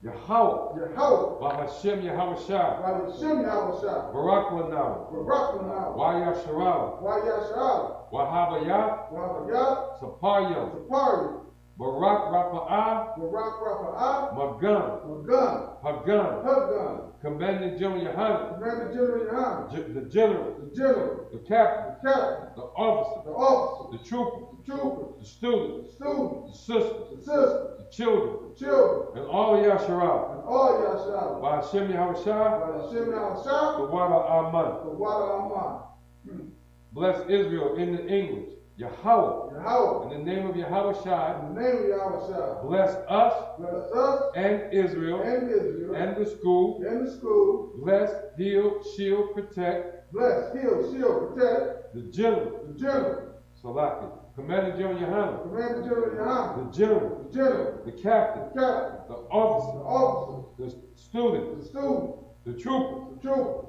Yahweh, Yahweh, Bahashem Yahweh Shah, Bahashem Yahweh Shah, Barak Lanam, Barak Lanam, Wayasharal, Wayasha'al, Wahabayah, Wahabayah, Sapayam, Sapari, Barak Rapa'ah, Barak Rapa'ah, Magan, Magan, Hagan, Hagan, Commanding General Yohanan, Commander General Yohana, the general, the general, the captain, the captain, the officer, the officer, the trooper, the troopers, the students, the students, the sisters, the sisters, the children, the children, and all of Yasharal. and all Yahshua, Bahashem Yahweh Shah, Bahashem Yahweh Shah, the Wada Aman. the Wada Aman. Bless Israel in the English. Yahweh, Yahweh, in the name of Yahweh Shah, in the name of Yahweh Shah, bless us bless us and Israel and Israel and the school. and the school. Bless, heal, shield, protect Bless, heal, shield, protect the general, the general, Salaki, Commander General Yohanan, Commander General Yohana, the general, the general, the captain, the captain, the the officer, officer, the students, the student, the troopers, the trooper,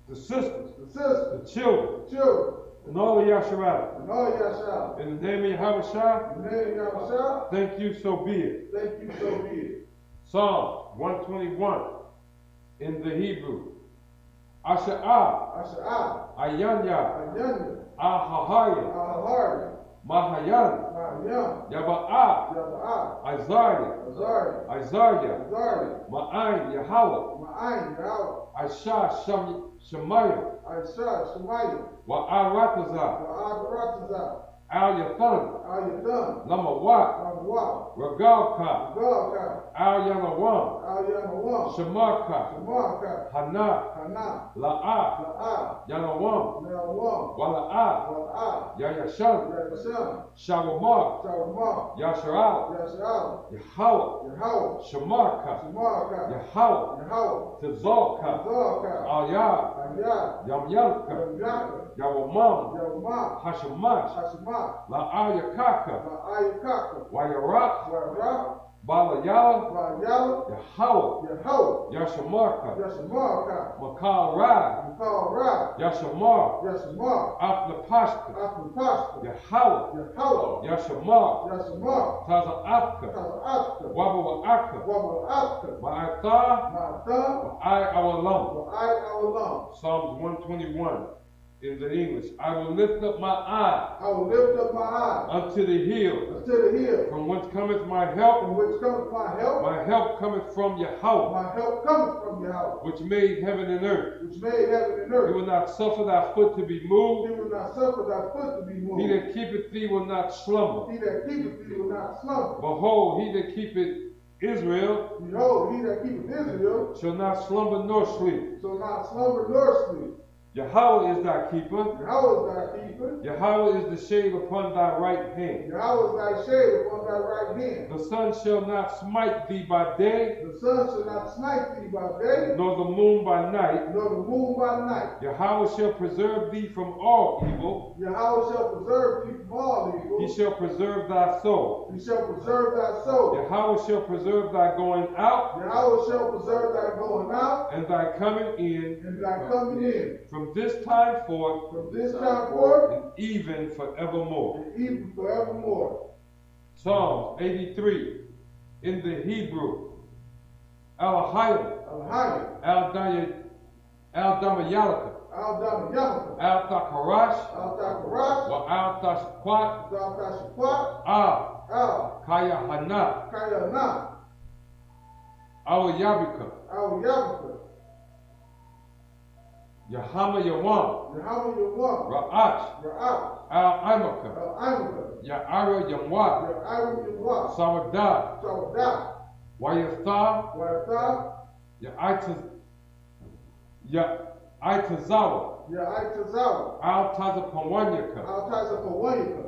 the sisters, the sister, the children, the children, and all of Yasharal. and all Yahshua. In the name of Yahweh Shah, In the name of Yahweh Shah, thank you, so be it. thank you, so be it. Psalm 121 in the Hebrew. Asha'ah, Asha'ah, Ayanya, Ayanya, Ahahaya, Ahari, Mahayan, Mahayam, Yaba'ah, Yaba'ah, Isaiah, Azari, Isaiah, Azari, Ma'ain, Yahweh, Ma'ayin, Yahweh, Aisha, Shemayim, Aisha, Shemayim, Wa'aratazah, Wa'abaratazah, Al-Yathan, Al-Yadan, Lamawat, Ramwa, Ragalka, Galka, Al-Yanawam, Al-Yanawam, Shemarka, Shamarka, Hana, Hana, La'ah, La'ah, Yanawam, Nawam, Wala'ah, Wala'ah, Yayashan, Yahshua, Shawamar, Shalomar, Yasharal, Yasha'al, Yahweh, Yahweh, Shamarka, Shamarka, Yahweh, Yahweh, Tazalka, Zalka, Ayah, Ayah, Yamyalka, Yamyaka, Yawamam, Yawma, Hashamash, Hashima, La'ayakaka, Ayakaka, Wayarak, Wara, Balayala, Vayala, Yahweh, Yahweh, Yashamarka, Yashamarka, Makal Ra, Mikal Ra, Yashamar, Yashamar, Aflapashka, Akupashka, Yahweh, Yahweh, Yashamar, Yashamar, Taza Afka, Kaza'atka, Wabawa Aka, Waba'atka, Ma'ata, Ma'ata, I our lump. Wa'ai Awalam. Psalms 121 in the English. I will lift up my eye I will lift up my eye unto the hill, unto the hill, from whence cometh my help. from which cometh my help. My help cometh from Yahweh, My help cometh from Yahweh, which made heaven and earth. which made heaven and He earth. will not suffer thy foot to be moved. He will not suffer thy foot to be He moved. that keepeth thee will not slumber. He that keepeth thee will not slumber. Behold, he that keepeth Israel Behold, he that keepeth Israel shall not slumber nor sleep. shall not slumber nor sleep. Yahweh is thy keeper. Yahweh is thy keeper. Yahweh is the shade upon thy right hand. Yahweh is thy shade upon thy right hand. The sun shall not smite thee by day, The sun shall not smite thee by day, nor the moon by night. nor the moon by night. Yahweh shall preserve thee from all evil. Yahweh shall preserve thee from all evil. He shall preserve thy soul. He shall preserve thy soul. Yahweh shall preserve thy going out Yahweh shall preserve thy going out and thy coming in and thy coming in from this time forth from this time forth and even forevermore. and even forevermore. Psalms 83 in the Hebrew. Al-Hayim, Al-Hayim, Al-Damayalaka, Al-Damayamaka, Al-Thakarash, Al-Thakarash, wa Al-Tashquat, Al-Tashquat, Al-Kayahana, Al-Kayana, Our Yabika. Our Yabika. Yahama Yawan. Yahama Yawan. Ra'ach. Ra'ach. Al Imaka. Al Imaka. Ya'ara Yamwa. Ya'ara Yamwa. Sawadah. Sawadah. Wayatha. Wayatha. Ya'itazawa. Ya'itazawa. Al Tazapawanyaka. Al Tazapawanyaka.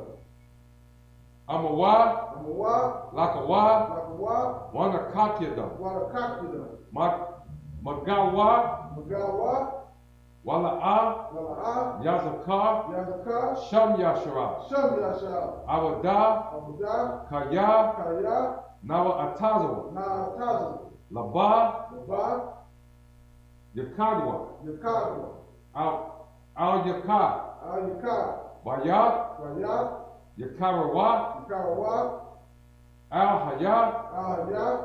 Amawa. Amawa. Lakawa. Lakawa. Wanakakyadam. Wanakakyadam. Magawa. Magawa. Wala'a. Wala'a. Yazaka. Yazaka. Sham Yashara. Sham Yashara. Awada. Awada. Kaya. Kaya. Nawa Atazawa. Nawa Atazawa. Laba. Laba. Yakadwa. Yakadwa. Al Yakad. Al Yakad. Bayat. Bayat. Yakarawa. Yakarawa. Al Hayat. Al Hayat.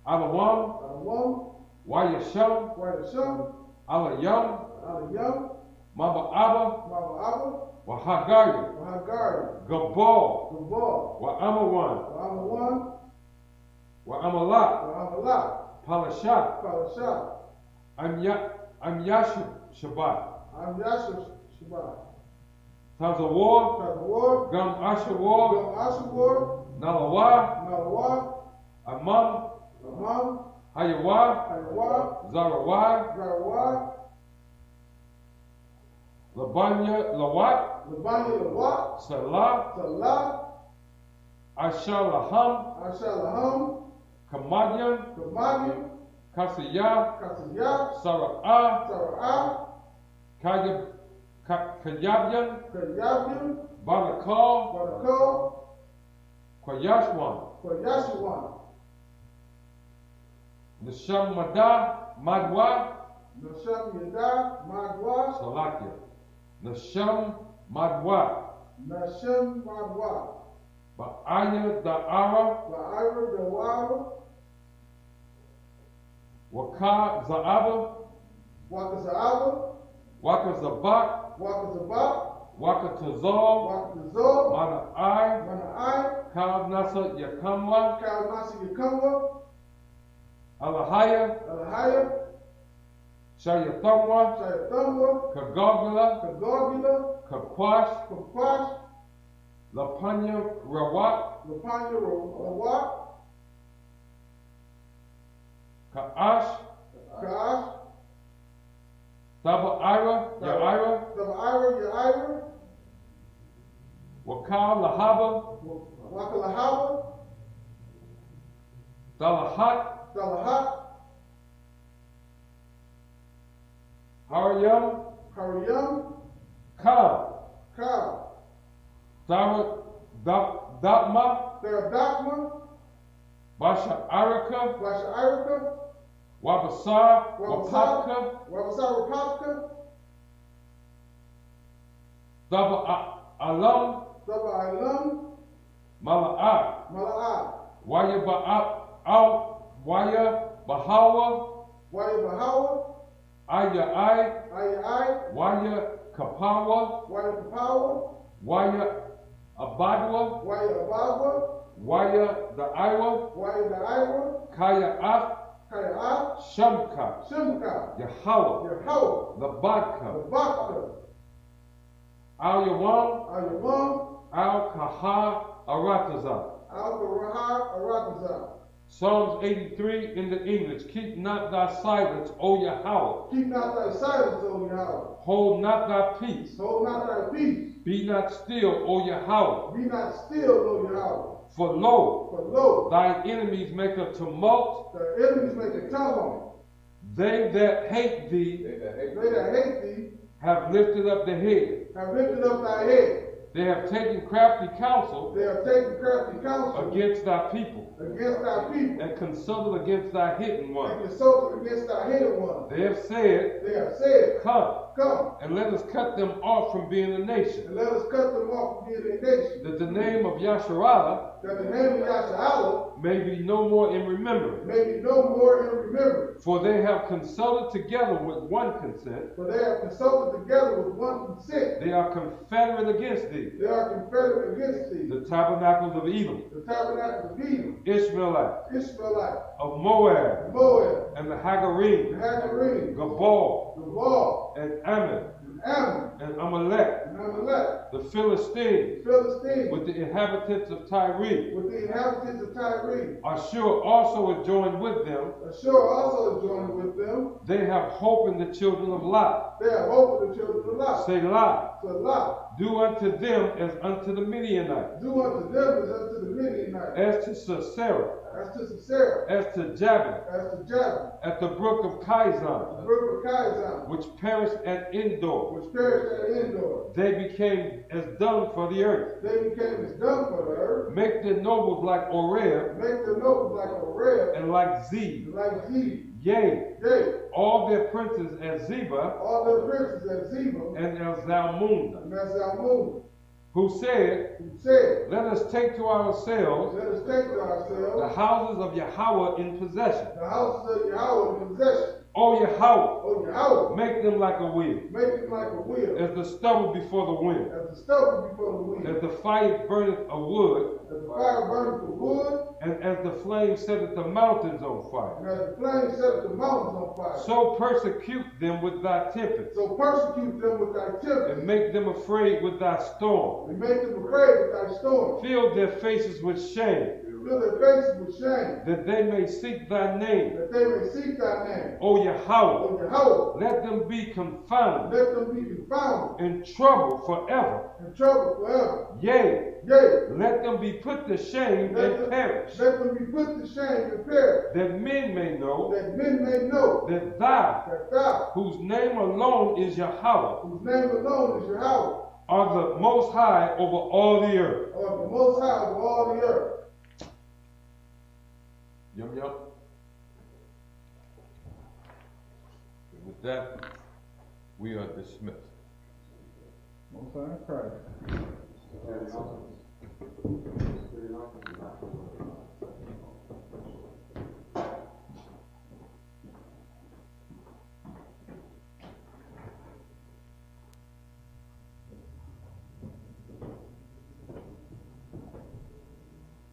Alawam. Alawam. Wayasham. Wayasham. Alayam. Alayam. Maba'aba. Maba'aba. Wahagari. Wahagari. Gabal. Gabal. Wa'amawan. Wa'amawan. Wa'amalat. Wa'amalat. Palashat. Palashat. Amyashib Shabbat. Amyashib Shabbat. Tazawar. Tazawar. Gam Ashawar. Gam Ashawar. Nalawa. Nalawa. Amam. Amam. Hayawa. Hayawa. Zarawa. Zarawa. Labanya Lawat. Labanya Lawat. Salah. Salah. Ashalaham. Ashalaham. Kamadyan. Kamadyan. Kasiyah. Kasiyah. Sara'ah. Sara'ah. Kayabyan. Kayabyan. Barakal. Barakal. Kwayashwan. Kwayashwan. Nisham Madah. Madwa. Nisham Yadah. Madwa. Salakia. Nisham Madwa. Nisham Madwa. Ba'aya Da'ara. Ba'aya Da'ara. Waka Za'aba. Waka Za'aba. Waka Zabak. Waka Zabak. Waka Tazal. Waka Tazal. Mana'ai. Mana'ai. Kav Nasa Yakamwa. Kav Nasa Yakamwa. Alahaya. Alahaya. Shayatamwa. Shayatamwa. Kagogula. Kagogula. Kakwash. Kakwash. Lapanya Rawat. Lapanya Rawat. Ka'ash. Ka'ash. Taba'ira. Ya'ira. Taba'ira. Ya'ira. Wakal Lahaba. Waka Lahaba. Dalahat. Dalahat. Haryam. Haryam. Kal. Kal. Dakma. Dakma. Basha Arika. Basha Arika. Wabasar. Wapaka. Wabasar Wapaka. Daba Alam. Daba Alam. Mala'at. Mala'at. Waya Bahawa. Waya Bahawa. Aya Ai. Waya Kapawa. Waya Kapawa. Waya Abadwa. Waya Abadwa. Waya Da'iwa. Waya Da'iwa. Kaya Af. Kaya Af. Shamka. Shamka. Yahawa. Yahawa. Labadka. Labadka. Al Yawam. Al Yawam. Al Kaha Arataza. Al Kaha Arataza. Psalms 83 in the English. Keep not thy silence, O Yahweh. Keep not thy silence, O Yahweh. Hold not thy peace. Hold not thy peace. Be not still, O Yahweh. Be not still, O Yahweh. For lo, thine enemies make a tumult. Thy enemies make a tumult. They that hate thee, have lifted up the head. Have lifted up thy head. They have taken crafty counsel. They have taken crafty counsel against thy people. Against thy people. And consulted against thy hidden one. And consulted against thy hidden one. They have said. They have said. Come. And let us cut them off from being a nation. And let us cut them off from being a nation. That the name of Yasharallah may be no more in remembrance. For they have consulted together with one consent. They are confederate against thee. The tabernacles of Edom. Ishmaelites. Of Moab. And the Hagarim. Gabal. And Ammon. And Amalek. The Philistines. With the inhabitants of Tyre. Ashur also is joined with them. They have hope in the children of Lot. Selah. Do unto them as unto the Midianites. As to Sisera. As to Jabin. At the brook of Kizon. Which perished at Endor. They became as dung for the earth. Make their nobles like Oreb. And like Zeb. Yea, all their princes as Zeba. And as Zalmunna. Who said, let us take to ourselves the houses of Yahweh in possession. O Yahweh, make them like a wheel. As the stubble before the wind. As the fire burneth a wood. And as the flame setteth the mountains on fire. So persecute them with thy tempest. And make them afraid with thy storm. Fill their faces with shame. That they may seek thy name. O Yahweh, let them be confounded. In trouble forever. Yea, let them be put to shame and perish. That men may know that thou, whose name alone is Yahweh, are the most high over all the earth. Yum yum. And with that, we are dismissed. Most High Christ.